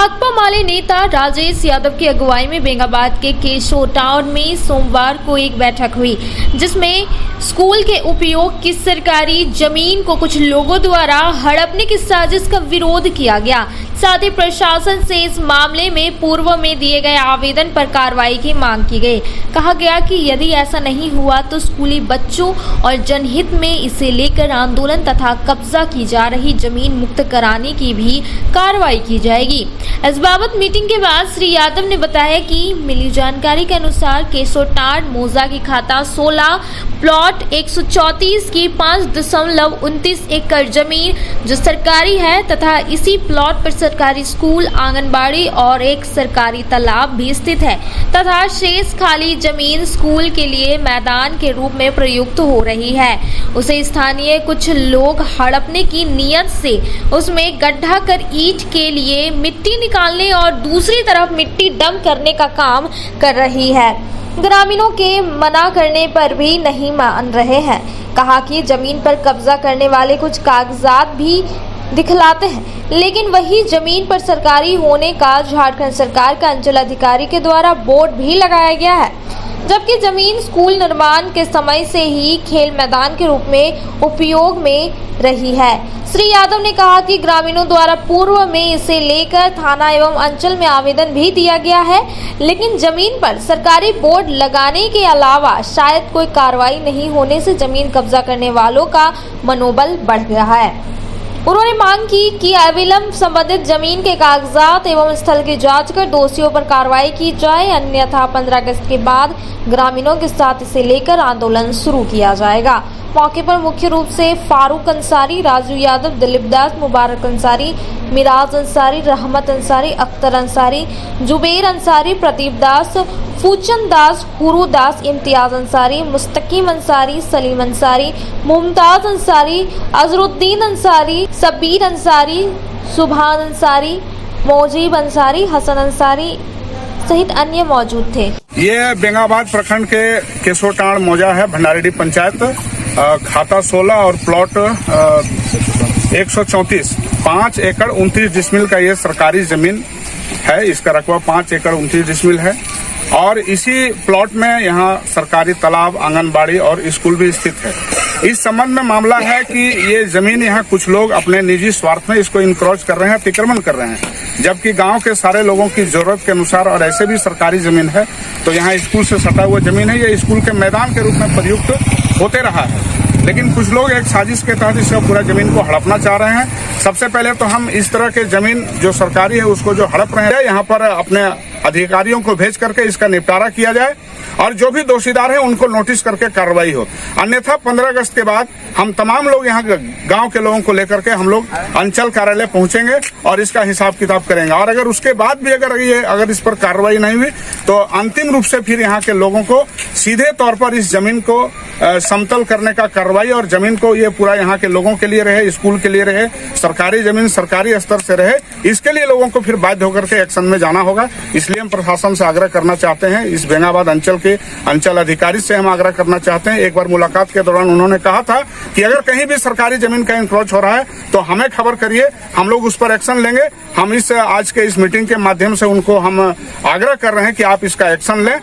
भाकपा माले नेता राजेश यादव की अगुवाई में बेंगाबाद के केशो टाउन में सोमवार को एक बैठक हुई, जिसमें स्कूल के उपयोग की सरकारी जमीन को कुछ लोगों द्वारा हड़पने की साजिश का विरोध किया गया। साथ ही प्रशासन से इस मामले में पूर्व में दिए गए आवेदन पर कार्रवाई की मांग की गई। कहा गया कि यदि ऐसा नहीं हुआ तो स्कूली बच्चों और जनहित में इसे लेकर आंदोलन तथा कब्जा की जा रही जमीन मुक्त कराने की भी कार्रवाई की जाएगी। इस बाबत मीटिंग के बाद श्री यादव ने बताया कि मिली जानकारी के अनुसार केसोटाड़ मोजा की खाता 16 प्लॉट 134 की 5.29 एकड़ जमीन जो सरकारी है तथा इसी प्लॉट पर सरकारी स्कूल, आंगनबाड़ी और एक सरकारी तालाब भी स्थित है तथा शेष खाली जमीन स्कूल के लिए मैदान के रूप में प्रयुक्त हो रही है। उसे स्थानीय कुछ लोग हड़पने की नीयत से उसमें गड्ढा कर ईंट के लिए मिट्टी निकालने और दूसरी तरफ मिट्टी डंप करने का काम कर रही है। ग्रामीणों के मना करने पर भी नहीं मान रहे हैं। कहा कि जमीन पर कब्जा करने वाले कुछ कागजात भी दिखलाते हैं, लेकिन वही जमीन पर सरकारी होने का झारखंड सरकार का अंचल अधिकारी के द्वारा बोर्ड भी लगाया गया है, जबकि जमीन स्कूल निर्माण के समय से ही खेल मैदान के रूप में उपयोग में रही है। श्री यादव ने कहा कि ग्रामीणों द्वारा पूर्व में इसे लेकर थाना एवं अंचल में आवेदन भी दिया गया है, लेकिन जमीन पर सरकारी बोर्ड लगाने के अलावा शायद कोई कार्रवाई नहीं होने से जमीन कब्जा करने वालों का मनोबल बढ़ गया है। उन्होंने मांग की कि अविलंब संबंधित जमीन के कागजात एवं स्थल की जांच कर दोषियों पर कार्रवाई की जाए, अन्यथा 15 अगस्त के बाद ग्रामीणों के साथ इसे लेकर आंदोलन शुरू किया जाएगा। मौके पर मुख्य रूप से फारूक अंसारी, राजू यादव, दिलीप दास, मुबारक अंसारी, मिराज अंसारी, रहमत अंसारी, अख्तर अंसारी, जुबेर अंसारी, प्रदीप दास, फूचन दास, हुरू दास, इम्तियाज अंसारी, मुस्तकीम अंसारी, सलीम अंसारी, मुमताज अंसारी, अजरुद्दीन अंसारी, सबीर अंसारी, सुभान अंसारी, मोजीब अंसारी, हसन अंसारी सहित अन्य मौजूद थे। ये बेंगाबाद प्रखंड के केसोटाड़ मौजा है, भंडारीडीह पंचायत, खाता 16 और प्लॉट 134, 5 एकड़ 29 डिसमिल का ये सरकारी जमीन है। इसका रकबा 5 एकड़ 29 डिसमिल है और इसी प्लॉट में यहाँ सरकारी तालाब, आंगनबाड़ी और स्कूल भी स्थित है। इस संबंध में मामला है कि ये जमीन यहाँ कुछ लोग अपने निजी स्वार्थ में इसको इंक्रोच कर रहे हैं, अतिक्रमण कर रहे हैं, जबकि गांव के सारे लोगों की जरूरत के अनुसार और ऐसे भी सरकारी जमीन है। तो यहाँ स्कूल से सटा हुआ जमीन है, ये स्कूल के मैदान के रूप में प्रयुक्त होते रहा है, लेकिन कुछ लोग एक साजिश के तहत इसका पूरा जमीन को हड़पना चाह रहे हैं। सबसे पहले तो हम इस तरह के जमीन जो सरकारी है उसको जो हड़प रहे हैं, यहाँ पर अपने अधिकारियों को भेज करके इसका निपटारा किया जाए और जो भी दोषीदार है उनको नोटिस करके कार्रवाई हो। अन्यथा 15 अगस्त के बाद हम तमाम लोग यहाँ गांव के लोगों को लेकर के हम लोग अंचल कार्यालय पहुंचेंगे और इसका हिसाब किताब करेंगे। और अगर उसके बाद भी अगर इस पर कार्रवाई नहीं हुई तो अंतिम रूप से फिर यहाँ के लोगों को सीधे तौर पर इस जमीन को समतल करने का कार्रवाई और जमीन को ये पूरा यहाँ के लोगों के लिए रहे, स्कूल के लिए रहे, सरकारी जमीन सरकारी स्तर से रहे, इसके लिए लोगों को फिर बाध्य होकर के एक्शन में जाना होगा। इसलिए हम प्रशासन से आग्रह करना चाहते हैं, इस बेंगाबाद अंचल के अंचल अधिकारी से हम आग्रह करना चाहते हैं। एक बार मुलाकात के दौरान उन्होंने कहा था कि अगर कहीं भी सरकारी जमीन का इंक्रोच हो रहा है तो हमें खबर करिए, हम लोग उस पर एक्शन लेंगे। हम आज के इस मीटिंग के माध्यम से उनको हम आग्रह कर रहे हैं कि आप इसका एक्शन लें।